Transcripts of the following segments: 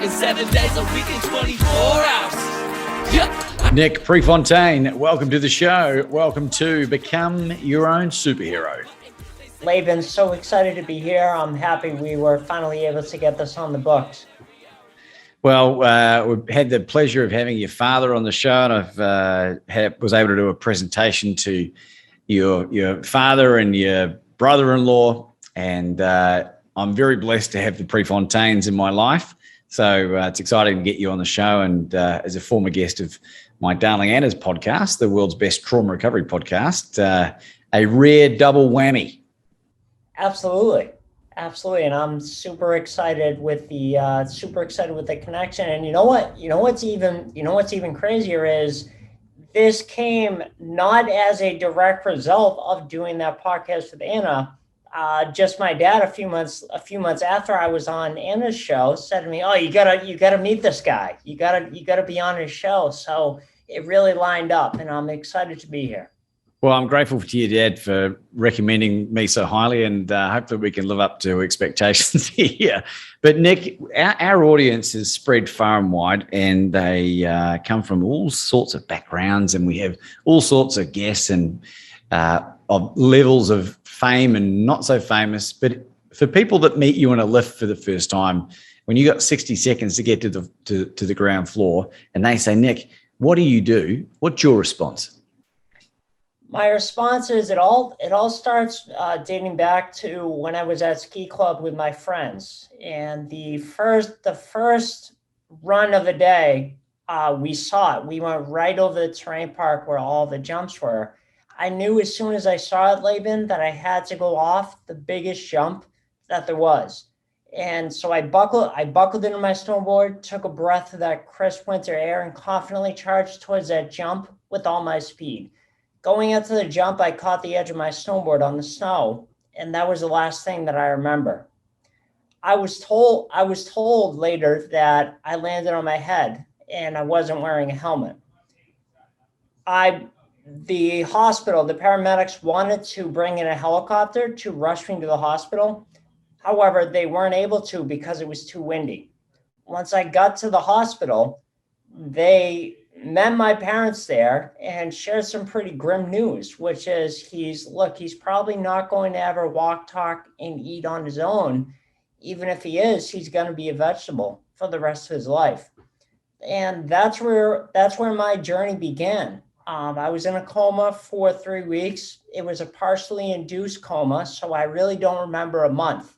working 7 days a week in 24 hours. Yeah. Nick Prefontaine, welcome to the show. Welcome to Become Your Own Superhero. Laban, so excited to be here. I'm happy we were finally able to get this on the books. Well, we've had the pleasure of having your father on the show, and I've was able to do a presentation to your father and your brother-in-law, and I'm very blessed to have the Prefontaines in my life. So it's exciting to get you on the show, and as a former guest of my darling Anna's podcast, the world's best trauma recovery podcast, a rare double whammy. Absolutely, and I'm super excited with the connection. And you know what's even crazier is this came not as a direct result of doing that podcast with Anna. Just my dad, a few months after I was on Anna's show, said to me, "Oh, you gotta meet this guy. You gotta be on his show." So it really lined up, and I'm excited to be here. Well, I'm grateful to your dad for recommending me so highly, and hopefully we can live up to expectations here. But Nick, our audience is spread far and wide, and they come from all sorts of backgrounds, and we have all sorts of guests and of levels of fame and not so famous. But for people that meet you in a lift for the first time, when you got 60 seconds to get to the ground floor, and they say, "Nick, what do you do?" What's your response? My response is it all starts dating back to when I was at ski club with my friends, and the first run of the day, we saw it. We went right over the terrain park where all the jumps were. I knew as soon as I saw it, Laban, that I had to go off the biggest jump that there was. And so I buckled into my snowboard, took a breath of that crisp winter air, and confidently charged towards that jump with all my speed. Going into the jump, I caught the edge of my snowboard on the snow, and that was the last thing that I remember. I was told later that I landed on my head and I wasn't wearing a helmet. The hospital, the paramedics wanted to bring in a helicopter to rush me to the hospital. However, they weren't able to because it was too windy. Once I got to the hospital, they met my parents there and shared some pretty grim news, which is he's probably not going to ever walk, talk, and eat on his own. Even if he is, he's going to be a vegetable for the rest of his life. And that's where my journey began. I was in a coma for 3 weeks. It was a partially induced coma, so I really don't remember a month.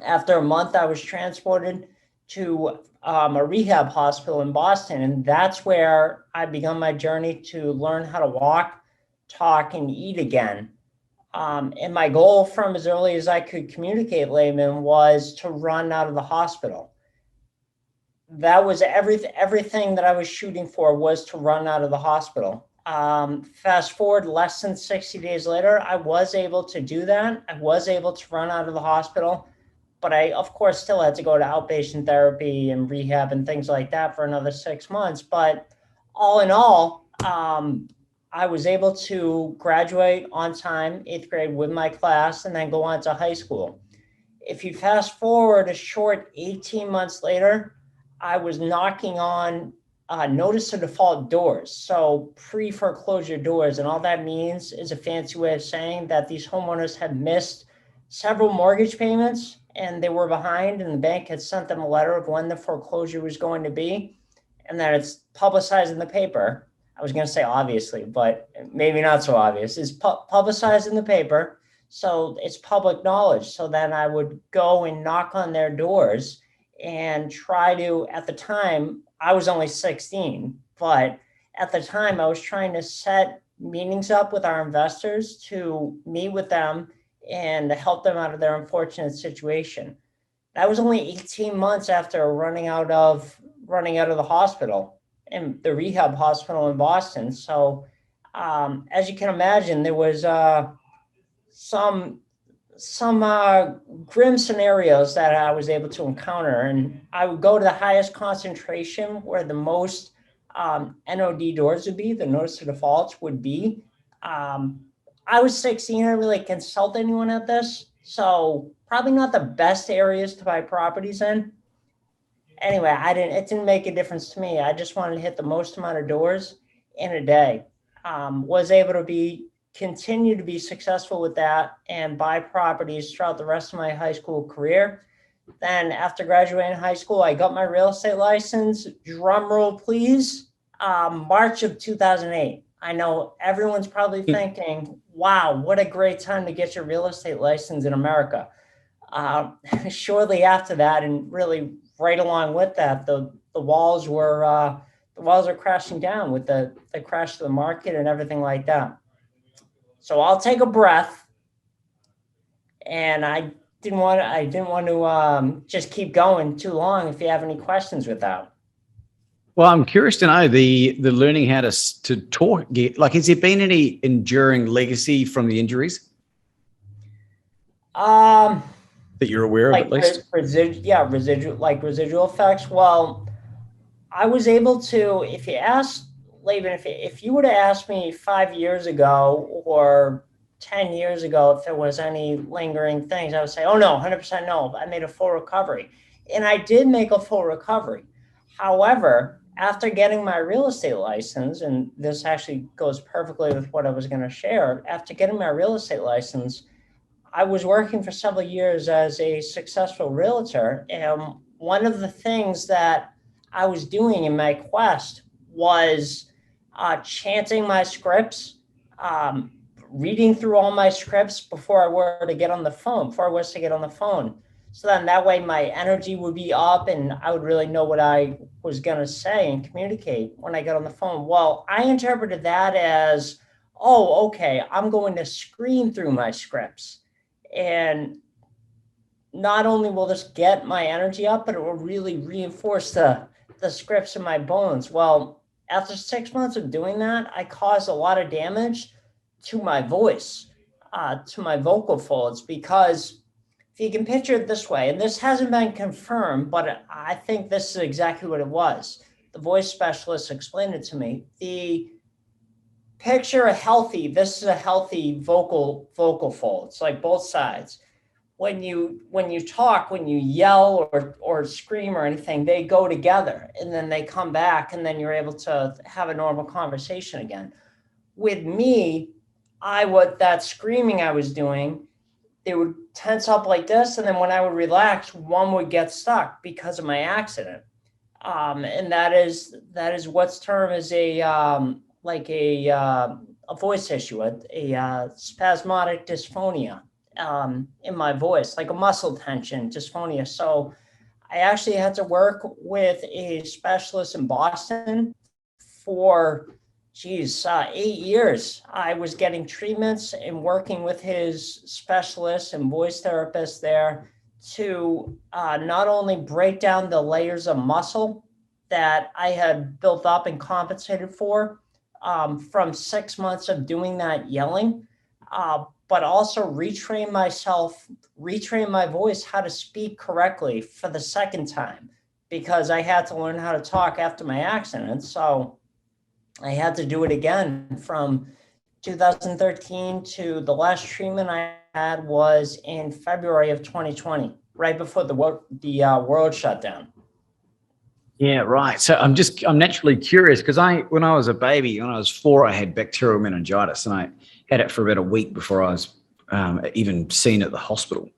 After a month, I was transported to a rehab hospital in Boston, and that's where I began my journey to learn how to walk, talk, and eat again. And my goal from as early as I could communicate, Laban, was to run out of the hospital. That was everything that I was shooting for, was to run out of the hospital. Fast forward less than 60 days later, I was able to do that. I was able to run out of the hospital, but I, of course, still had to go to outpatient therapy and rehab and things like that for another 6 months. But all in all, I was able to graduate on time, 8th grade, with my class, and then go on to high school. If you fast forward a short 18 months later, I was knocking on notice of default doors, so pre-foreclosure doors. And all that means is a fancy way of saying that these homeowners had missed several mortgage payments and they were behind, and the bank had sent them a letter of when the foreclosure was going to be, and that it's publicized in the paper. I was going to say obviously, but maybe not so obvious. It's publicized in the paper, so it's public knowledge. So then I would go and knock on their doors and try to, at the time, I was only 16, but at the time I was trying to set meetings up with our investors to meet with them and to help them out of their unfortunate situation. That was only 18 months after running out of the hospital, and the rehab hospital in Boston. So as you can imagine, there was some grim scenarios that I was able to encounter, and I would go to the highest concentration where the most NOD doors would be, the notice of defaults would be. I was 16, I didn't really consult anyone at this, so probably not the best areas to buy properties in. Anyway, it didn't make a difference to me. I just wanted to hit the most amount of doors in a day. Was able to continue to be successful with that and buy properties throughout the rest of my high school career. Then after graduating high school, I got my real estate license. Drum roll, please. March of 2008. I know everyone's probably thinking, wow, what a great time to get your real estate license in America. Shortly after that, and really right along with that, the walls were crashing down with the crash of the market and everything like that. So I'll take a breath, and I didn't want to just keep going too long. If you have any questions with that. Well, I'm curious to know the learning how to talk. Like, has there been any enduring legacy from the injuries that you're aware of, like at least? Residual effects. Well, I was able to. If you asked Laban, if you would have asked me 5 years ago or 10 years ago if there was any lingering things, I would say, oh no, 100% no. I made a full recovery, and I did make a full recovery. However, after getting my real estate license, and this actually goes perfectly with what I was going to share, after getting my real estate license, I was working for several years as a successful realtor. And one of the things that I was doing in my quest was chanting my scripts, reading through all my scripts before I was to get on the phone. So then that way my energy would be up and I would really know what I was going to say and communicate when I got on the phone. Well, I interpreted that as, oh, okay, I'm going to scream through my scripts. And not only will this get my energy up, but it will really reinforce the scripts in my bones. Well, after 6 months of doing that, I caused a lot of damage to my voice, to my vocal folds, because if you can picture it this way, and this hasn't been confirmed, but I think this is exactly what it was. The voice specialist explained it to me. This is a healthy vocal fold. It's like both sides. When you talk, when you yell or scream or anything, they go together and then they come back and then you're able to have a normal conversation again. With me, that screaming I was doing, they would tense up like this, and then when I would relax, one would get stuck because of my accident. And that is what's termed as a voice issue, a spasmodic dysphonia in my voice, like a muscle tension dysphonia. So I actually had to work with a specialist in Boston for 8 years. I was getting treatments and working with his specialist and voice therapist there to not only break down the layers of muscle that I had built up and compensated for from 6 months of doing that yelling, but also retrain my voice how to speak correctly for the second time, because I had to learn how to talk after my accident. So I had to do it again from 2013 to the last treatment I had was in February of 2020, right before the world shut down. Yeah, right. So I'm naturally curious because when I was a baby, when I was 4, I had bacterial meningitis, and I had it for about a week before I was even seen at the hospital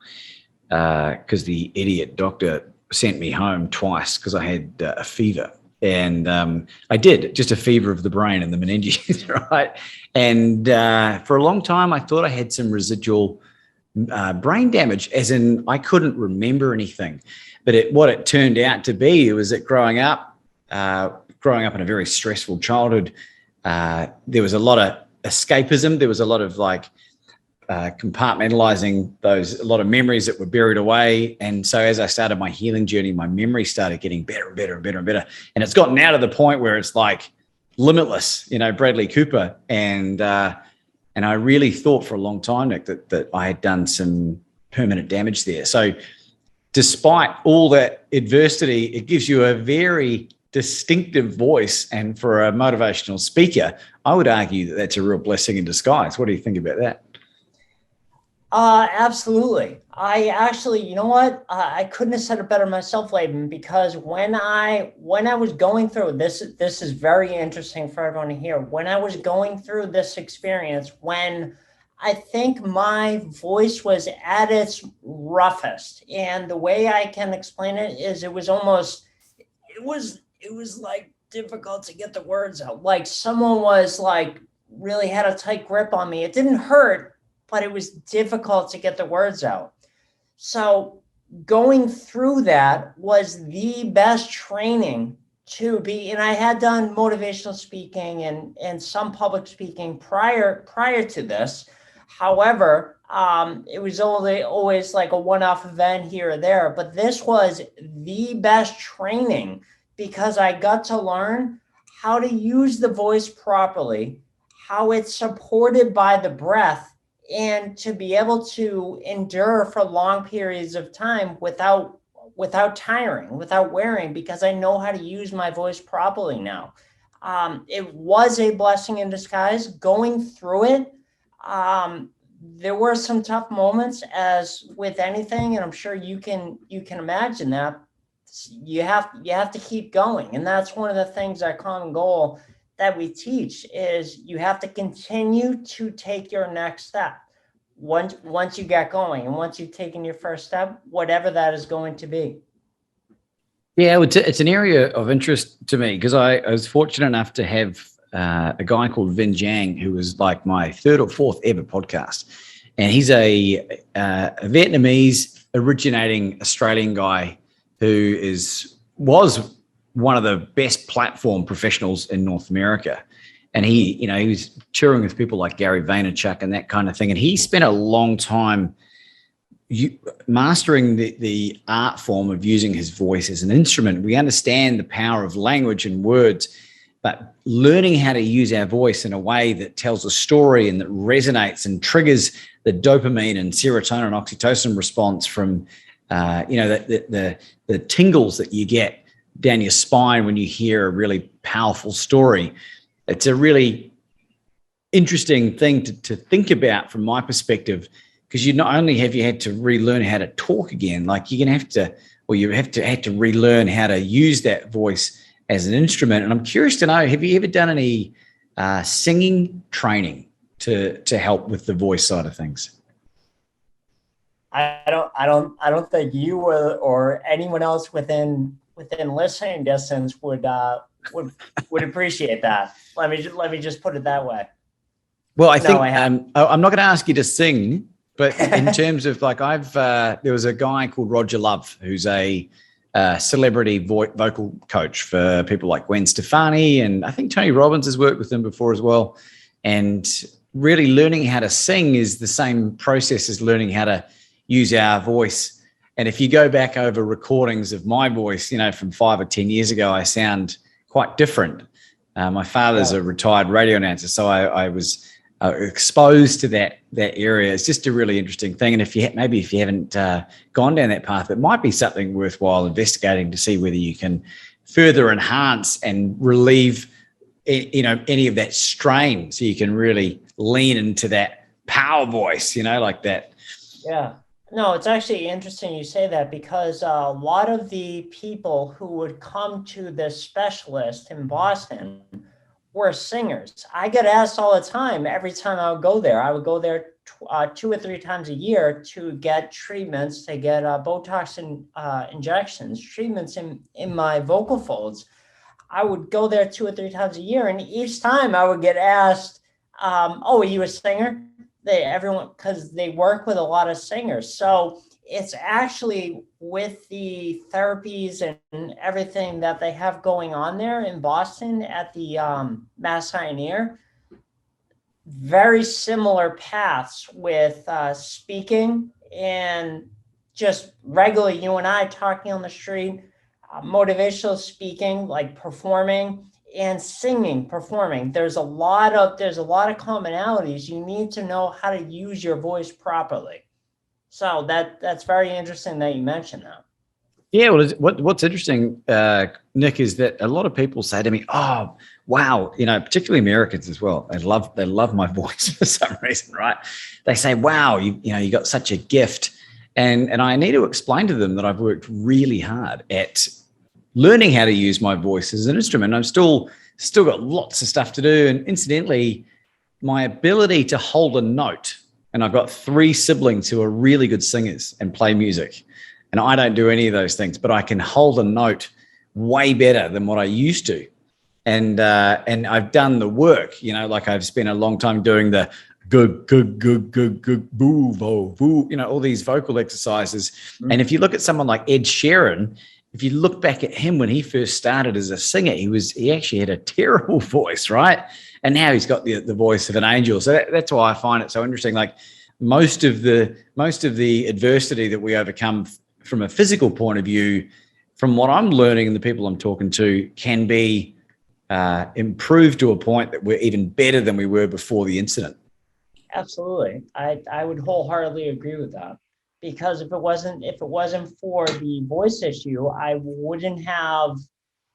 because the idiot doctor sent me home twice because I had a fever. And I did, just a fever of the brain and the meninges, right? And for a long time, I thought I had some residual brain damage, as in I couldn't remember anything. But what it turned out to be was that growing up in a very stressful childhood, there was a lot of escapism. There was a lot of compartmentalizing a lot of memories that were buried away. And so as I started my healing journey, my memory started getting better and better and better and better. And it's gotten out of the point where it's like limitless, Bradley Cooper. And I really thought for a long time, Nick, that I had done some permanent damage there. So despite all that adversity, it gives you a very distinctive voice. And for a motivational speaker, I would argue that that's a real blessing in disguise. What do you think about that? Absolutely. I actually, you know what? I couldn't have said it better myself, Laban, because when I was going through this is very interesting for everyone to hear. When I was going through this experience, when I think my voice was at its roughest, and the way I can explain it is it was like difficult to get the words out. Like someone was like really had a tight grip on me. It didn't hurt, but it was difficult to get the words out. So going through that was the best training to be, and I had done motivational speaking and some public speaking prior to this. However, it was always like a one-off event here or there, but this was the best training because I got to learn how to use the voice properly, how it's supported by the breath, and to be able to endure for long periods of time without tiring, without wearing, because I know how to use my voice properly now. It was a blessing in disguise going through it. There were some tough moments, as with anything, and I'm sure you can imagine that. You have to keep going, and that's one of the things, our common goal that we teach is you have to continue to take your next step. Once you get going and once you've taken your first step, whatever that is going to be. Yeah, it's an area of interest to me because I was fortunate enough to have a guy called Vin Giang, who was like my third or fourth ever podcast. And he's a Vietnamese originating Australian guy who was one of the best platform professionals in North America. And he was touring with people like Gary Vaynerchuk and that kind of thing. And he spent a long time mastering the art form of using his voice as an instrument. We understand the power of language and words, but learning how to use our voice in a way that tells a story and that resonates and triggers the dopamine and serotonin and oxytocin response from, the tingles that you get down your spine when you hear a really powerful story. It's a really interesting thing to think about from my perspective, because you not only have you had to relearn how to talk again, like you're going to have to, or you have to relearn how to use that voice as an instrument. And I'm curious to know, have you ever done any singing training to help with the voice side of things? I don't think you or anyone else within listening distance would appreciate that. Let me just put it that way. Well, I think I'm not going to ask you to sing, but in terms of like there was a guy called Roger Love who's a celebrity vocal coach for people like Gwen Stefani, and I think Tony Robbins has worked with him before as well. And really learning how to sing is the same process as learning how to use our voice. And if you go back over recordings of my voice, from 5 or 10 years ago, I sound quite different. My father's a retired radio announcer, so I was exposed to that area. It's just a really interesting thing. And if you haven't gone down that path, it might be something worthwhile investigating to see whether you can further enhance and relieve, any of that strain, so you can really lean into that power voice, like that. Yeah. No, it's actually interesting you say that, because a lot of the people who would come to this specialist in Boston were singers. I get asked all the time, every time I would go there. I would go there 2 or 3 times a year to get treatments, to get Botox injections, treatments in my vocal folds. I would go there 2 or 3 times a year, and each time I would get asked, "Oh, are you a singer?" Because they work with a lot of singers. So it's actually, with the therapies and everything that they have going on there in Boston at the Mass Pioneer, very similar paths with speaking and just regular you and I talking on the street, motivational speaking, like performing, and singing, performing. There's a lot of commonalities. You need to know how to use your voice properly. So that's very interesting that you mentioned that. Yeah, well, what's interesting, Nick, is that a lot of people say to me, "Oh, wow," particularly Americans as well. They love my voice for some reason, right? They say, "Wow, you got such a gift." And I need to explain to them that I've worked really hard at learning how to use my voice as an instrument. I'm still got lots of stuff to do. And incidentally, my ability to hold a note, and I've got 3 siblings who are really good singers and play music, and I don't do any of those things, but I can hold a note way better than what I used to. And I've done the work, like I've spent a long time doing the good, boo, boo, boo, all these vocal exercises. And if you look at someone like Ed Sheeran, if you look back at him when he first started as a singer, he actually had a terrible voice, right? And now he's got the voice of an angel. So that's why I find it so interesting. Like most of the adversity that we overcome from a physical point of view, from what I'm learning and the people I'm talking to, can be improved to a point that we're even better than we were before the incident. Absolutely. I would wholeheartedly agree with that. Because if it wasn't for the voice issue, I wouldn't have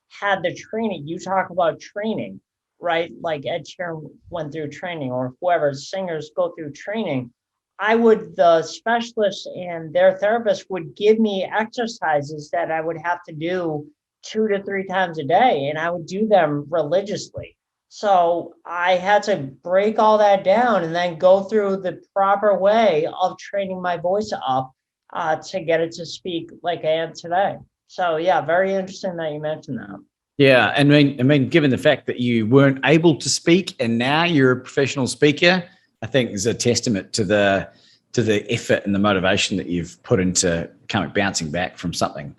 had the training. You talk about training, right? Like Ed Sheeran went through training, or whoever, singers go through training. The specialist and their therapist would give me exercises that I would have to do 2 to 3 times a day, and I would do them religiously. So I had to break all that down and then go through the proper way of training my voice up to get it to speak like I am today. So yeah, very interesting that you mentioned that. Yeah, and I mean, given the fact that you weren't able to speak and now you're a professional speaker, I think is a testament to the effort and the motivation that you've put into kind of bouncing back from something.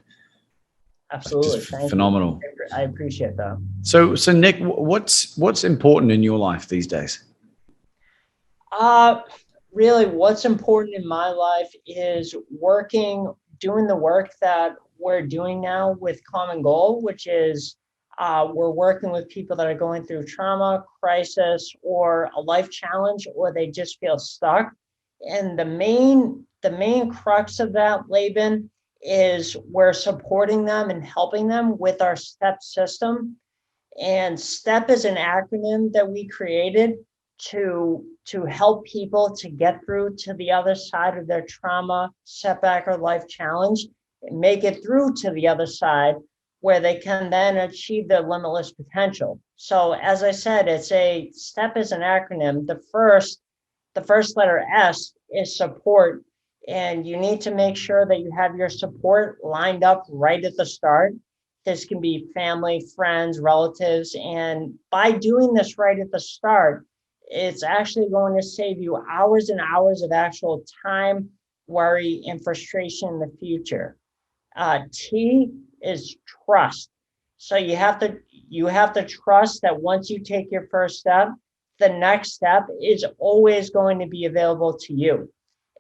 Absolutely. Just phenomenal. I appreciate that. So Nick, what's important in your life these days? Really, what's important in my life is doing the work that we're doing now with Common Goal, which is we're working with people that are going through trauma, crisis, or a life challenge, or they just feel stuck. And the main crux of that, Laban, is we're supporting them and helping them with our S.T.E.P system. And S.T.E.P is an acronym that we created to help people to get through to the other side of their trauma, setback, or life challenge, and make it through to the other side where they can then achieve their limitless potential. So as I said, S.T.E.P is an acronym. The first letter S is support. And you need to make sure that you have your support lined up right at the start. This can be family, friends, relatives. And by doing this right at the start, it's actually going to save you hours and hours of actual time, worry, and frustration in the future. T is trust. So you have to trust that once you take your first step, the next step is always going to be available to you.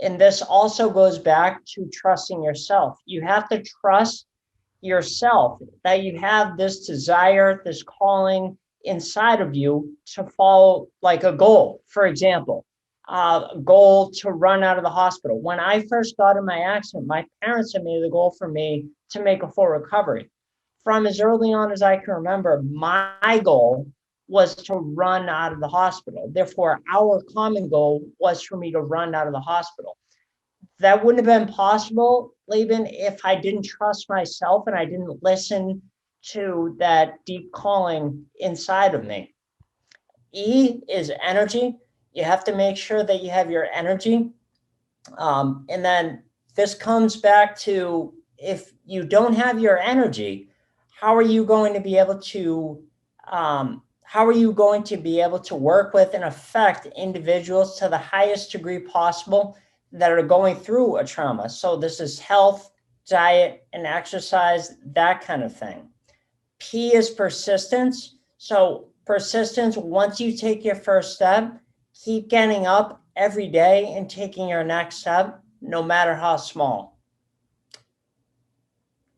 And this also goes back to trusting yourself. You have to trust yourself that you have this desire, this calling inside of you to follow like a goal. For example, a goal to run out of the hospital. When I first got in my accident, my parents had made the goal for me to make a full recovery. From as early on as I can remember, my goal was to run out of the hospital. Therefore, our common goal was for me to run out of the hospital. That wouldn't have been possible, Laban, if I didn't trust myself and I didn't listen to that deep calling inside of me. E is energy. You have to make sure that you have your energy. And then this comes back to, if you don't have your energy, how are you going to be able to work with and affect individuals to the highest degree possible that are going through a trauma? So this is health, diet, and exercise, that kind of thing. P is persistence. So persistence, once you take your first step, keep getting up every day and taking your next step, no matter how small.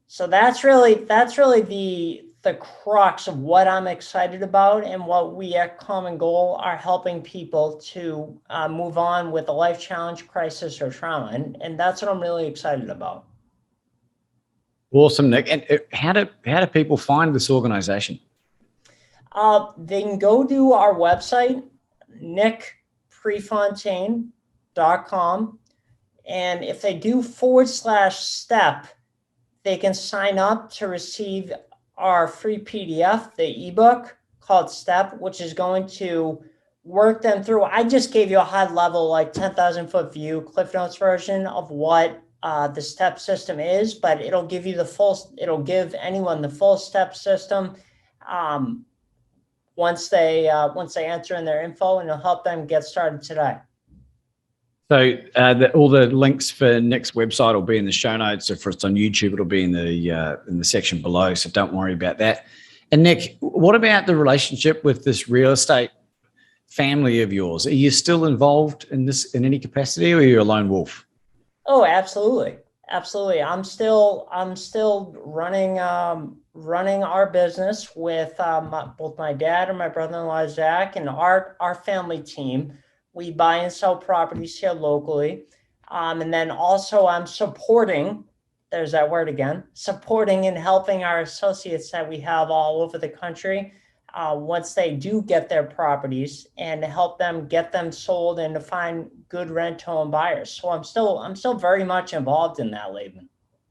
So that's really the crux of what I'm excited about and what we at Common Goal are helping people to move on with a life challenge, crisis, or trauma. And that's what I'm really excited about. Awesome, Nick. And how do people find this organization? They can go to our website, nickprefontaine.com, And if they do /STEP, they can sign up to receive our free PDF, the ebook called S.T.E.P, which is going to work them through. I just gave you a high level, like 10,000 foot view, Cliff Notes version of what the S.T.E.P system is, but it'll give you it'll give anyone the full S.T.E.P system once they enter in their info, and it'll help them get started today. So all the links for Nick's website will be in the show notes. If it's on YouTube, it'll be in the section below. So don't worry about that. And Nick, what about the relationship with this real estate family of yours? Are you still involved in this in any capacity, or are you a lone wolf? Oh, absolutely. Absolutely. I'm still running our business with both my dad and my brother-in-law, Zach, and our family team. We buy and sell properties here locally. And then also I'm supporting, there's that word again, supporting and helping our associates that we have all over the country once they do get their properties, and to help them get them sold and to find good rent-to-own buyers. So I'm still very much involved in that, Laban.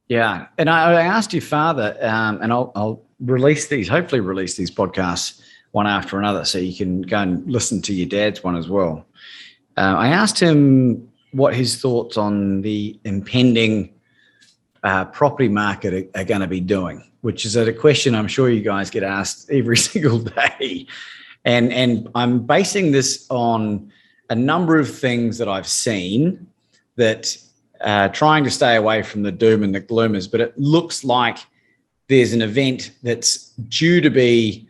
Yeah. And I asked your father, and I'll hopefully release these podcasts one after another, so you can go and listen to your dad's one as well. I asked him what his thoughts on the impending property market are going to be doing, which is a question I'm sure you guys get asked every single day. And I'm basing this on a number of things that I've seen that trying to stay away from the doom and the gloomers, but it looks like there's an event that's due to be,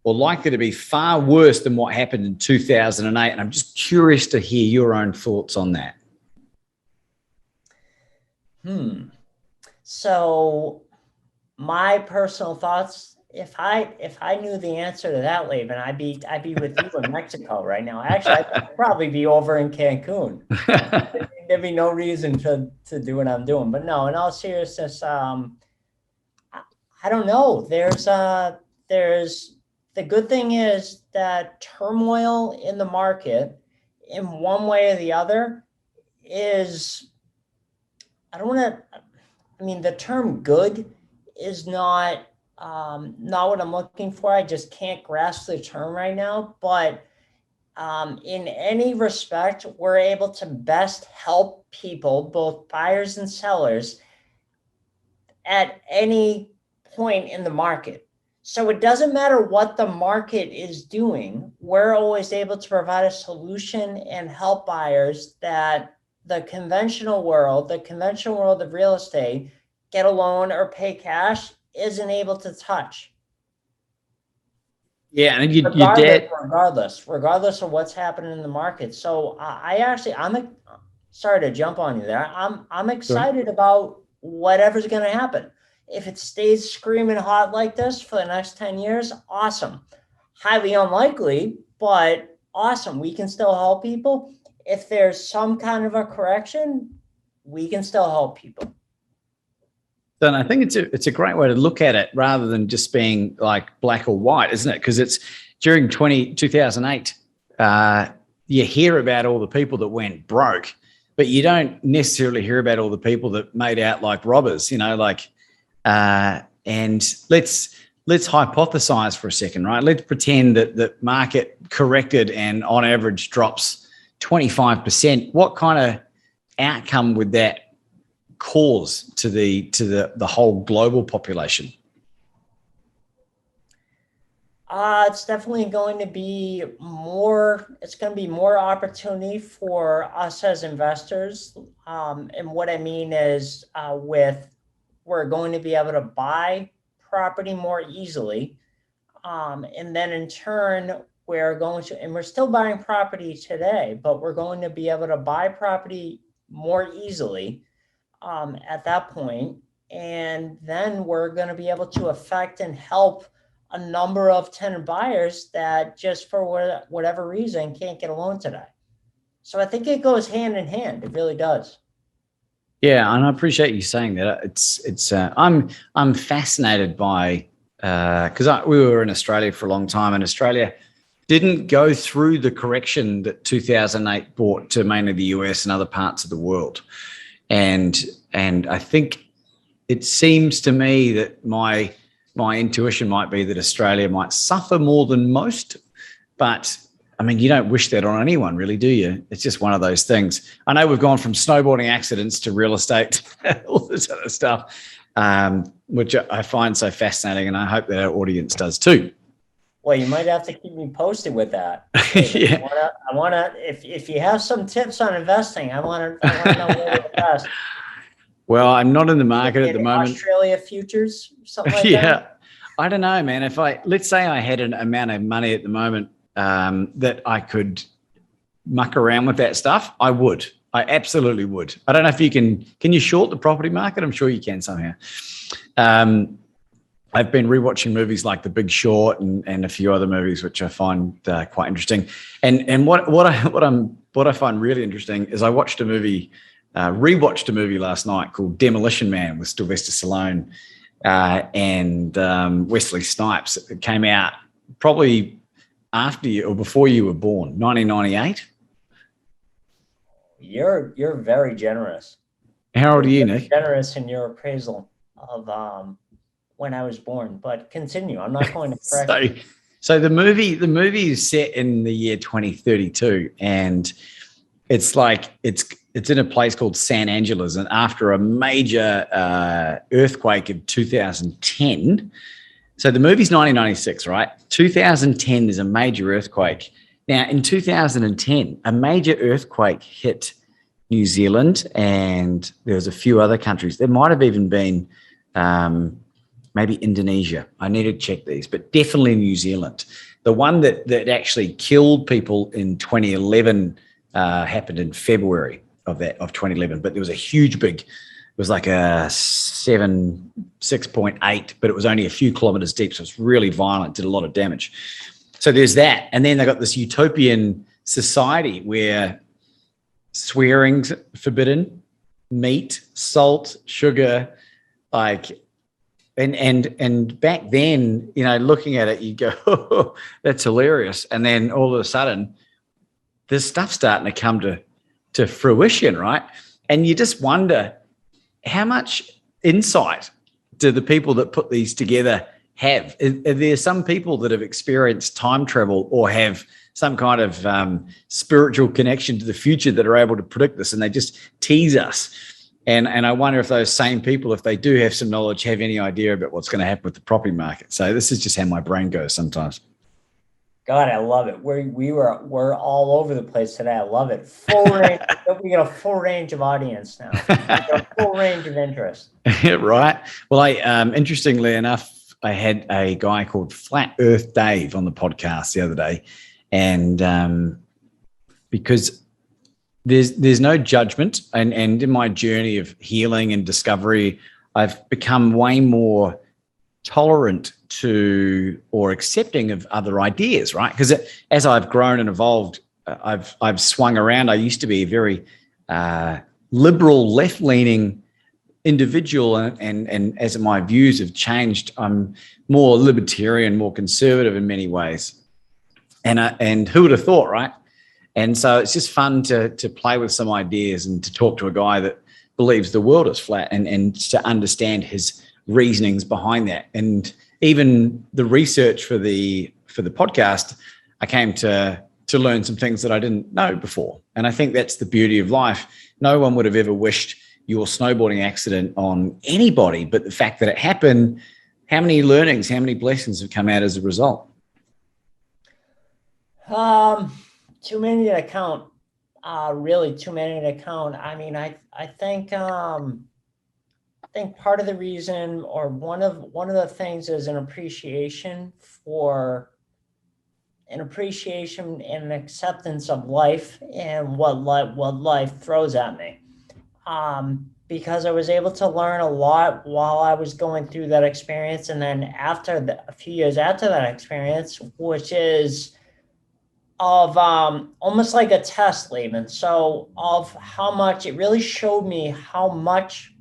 or likely to be, far worse than what happened in 2008. And I'm just curious to hear your own thoughts on that. So my personal thoughts, if I knew the answer to that, Laban, I'd be with you in Mexico right now. Actually, I'd probably be over in Cancun. There'd be no reason to do what I'm doing. But no, in all seriousness, I don't know. There's the good thing is that turmoil in the market, in one way or the other, is, the term good is not what I'm looking for. I just can't grasp the term right now. But in any respect, we're able to best help people, both buyers and sellers, at any point in the market. So it doesn't matter what the market is doing, we're always able to provide a solution and help buyers that the conventional world of real estate, get a loan or pay cash, isn't able to touch. Yeah, and you regardless of what's happening in the market. So I'm sorry to jump on you there. I'm excited about whatever's going to happen. If it stays screaming hot like this for the next 10 years, awesome. Highly unlikely, but awesome. We can still help people. If there's some kind of a correction, we can still help people. And I think it's a great way to look at it, rather than just being like black or white, isn't it? Because it's during 2008, you hear about all the people that went broke, but you don't necessarily hear about all the people that made out like robbers, and let's hypothesize for a second, right? Let's pretend that the market corrected and on average drops 25%. What kind of outcome would that cause to the whole global population? It's definitely going to be more. It's going to be more opportunity for us as investors. And what I mean is, we're going to be able to buy property more easily, and then in turn, we're still buying property today, but we're going to be able to buy property more easily at that point, and then we're going to be able to affect and help a number of tenant buyers that just for whatever reason can't get a loan today. So I think it goes hand in hand. It really does. Yeah, and I appreciate you saying that. I'm fascinated by, because we were in Australia for a long time, and Australia didn't go through the correction that 2008 brought to mainly the US and other parts of the world. And I think it seems to me that my intuition might be that Australia might suffer more than most, but I mean, you don't wish that on anyone, really, do you? It's just one of those things. I know we've gone from snowboarding accidents to real estate, all this other stuff, which I find so fascinating, and I hope that our audience does too. Well, you might have to keep me posted with that. Yeah. I wanna. If you have some tips on investing, I wanna know where to invest. Well, I'm not in the market at the moment. Australia futures, something like Yeah. that. I don't know, man. Let's say I had an amount of money at the moment that I could muck around with that stuff, I would. I absolutely would. I don't know if you can you short the property market? I'm sure you can somehow. I've been rewatching movies like The Big Short and a few other movies which I find quite interesting. And what I find really interesting is I watched a movie, rewatched a movie last night called Demolition Man with Sylvester Stallone and Wesley Snipes. It came out probably after you or before you were born, 1998. You're very generous. How old are you, Nick? Generous in your appraisal of when I was born, but continue. I'm not going to correct you. So the movie is set in the year 2032, and it's like it's in a place called San Angeles, and after a major earthquake of 2010. So the movie's 1996, right? 2010 is a major earthquake. Now, in 2010, a major earthquake hit New Zealand, and there was a few other countries. There might have even been maybe Indonesia. I need to check these, but definitely New Zealand. The one that actually killed people in 2011 happened in February of 2011. But there was a huge big. It was like a 6.8, but it was only a few kilometers deep, so it's really violent. Did a lot of damage. So there's that, and then they got this utopian society where swearing's forbidden, meat, salt, sugar, like. And back then, you know, looking at it, you go, oh, that's hilarious. And then all of a sudden, there's stuff starting to come to fruition, right? And you just wonder, how much insight do the people that put these together have? Are there some people that have experienced time travel or have some kind of spiritual connection to the future that are able to predict this, and they just tease us? And I wonder if those same people, if they do have some knowledge, have any idea about what's going to happen with the property market. So this is just how my brain goes sometimes. God, I love it. We're all over the place today. I love it. Full range. We got a full range of audience now. We got a full range of interest. Right. Well, interestingly enough, I had a guy called Flat Earth Dave on the podcast the other day, and because there's no judgment, and in my journey of healing and discovery, I've become way more tolerant to or accepting of other ideas, right? Because as I've grown and evolved, I've swung around. I used to be a very liberal, left-leaning individual, and as my views have changed, I'm more libertarian, more conservative in many ways. And who would have thought, right? And so it's just fun to play with some ideas and to talk to a guy that believes the world is flat and to understand his reasonings behind that. And even the research for the podcast, I came to learn some things that I didn't know before. And I think that's the beauty of life. No one would have ever wished your snowboarding accident on anybody, but the fact that it happened, how many learnings, how many blessings have come out as a result? Too many to count. Really too many to count. I mean, I think part of the reason, or one of the things, is an appreciation and an acceptance of life and what life throws at me. Because I was able to learn a lot while I was going through that experience, and then a few years after that experience, which is of almost like a test, Laban. So of how much it really showed me how much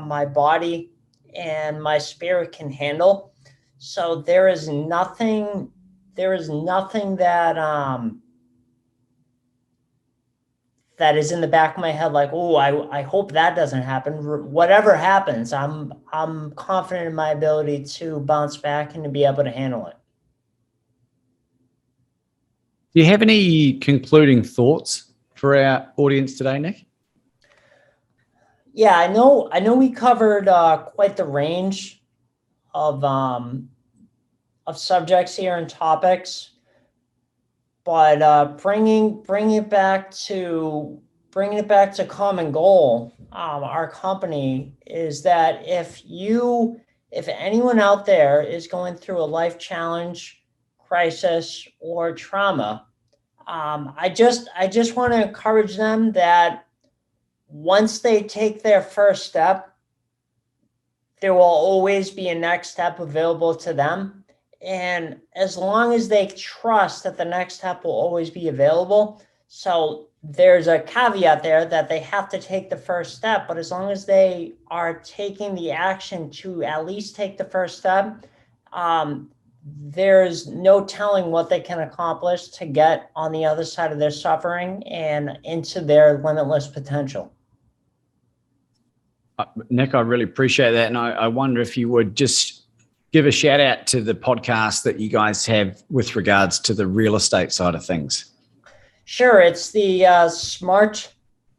my body and my spirit can handle. So there is nothing that that is in the back of my head, like, oh, I hope that doesn't happen. Whatever happens, I'm confident in my ability to bounce back and to be able to handle it. Do you have any concluding thoughts for our audience today, Nick? Yeah, I know we covered quite the range of subjects here and topics, but bringing it back to common goal, our company is that if anyone out there is going through a life challenge, crisis, or trauma, I just want to encourage them that once they take their first step, there will always be a next step available to them. And as long as they trust that the next step will always be available, so there's a caveat there that they have to take the first step, but as long as they are taking the action to at least take the first step, there's no telling what they can accomplish to get on the other side of their suffering and into their limitless potential. Nick, I really appreciate that. And I wonder if you would just give a shout out to the podcast that you guys have with regards to the real estate side of things. Sure. It's the Smart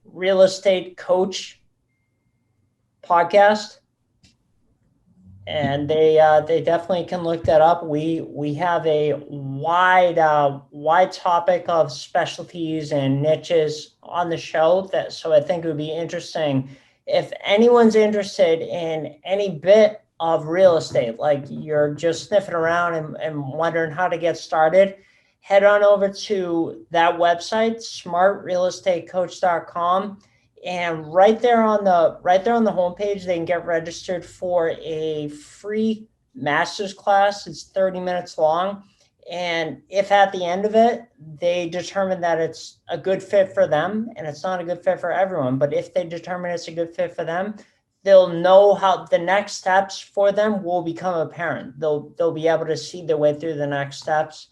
Real Estate Coach podcast. And they definitely can look that up. We have a wide topic of specialties and niches on the show, so I think it would be interesting if anyone's interested in any bit of real estate, like you're just sniffing around and wondering how to get started, head on over to that website, smartrealestatecoach.com. And right there on the homepage, they can get registered for a free master's class. It's 30 minutes long. And if at the end of it, they determine that it's a good fit for them, and it's not a good fit for everyone, but if they determine it's a good fit for them, they'll know how the next steps for them will become apparent. They'll be able to see their way through the next steps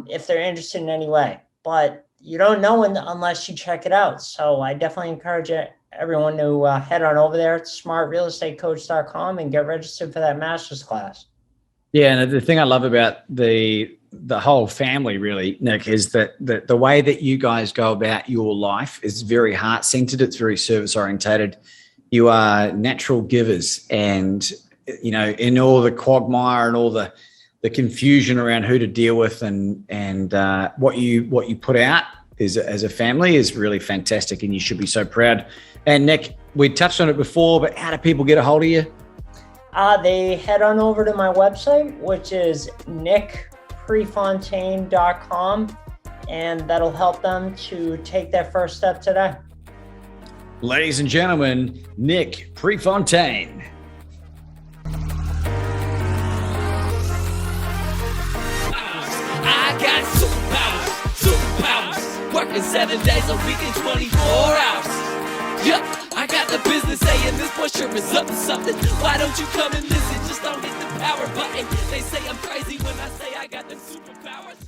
if they're interested in any way. But you don't know unless you check it out. So I definitely encourage everyone to head on over there at smartrealestatecoach.com and get registered for that master's class. Yeah, and the thing I love about the whole family, really, Nick, is that the way that you guys go about your life is very heart-centered. It's very service-orientated. You are natural givers, and in all the quagmire and all the confusion around who to deal with and what you put out as a family is really fantastic, and you should be so proud. And Nick, we touched on it before, but how do people get a hold of you? They head on over to my website, which is nickprefontaine.com, and that'll help them to take their first step today. Ladies and gentlemen, Nick Prefontaine. I got superpowers, working 7 days a week and 24 hours. Yep, I got the business saying this boy sure is up to something. Why don't you come and listen? Just don't hit the power button. They say I'm crazy when I say I got the superpowers.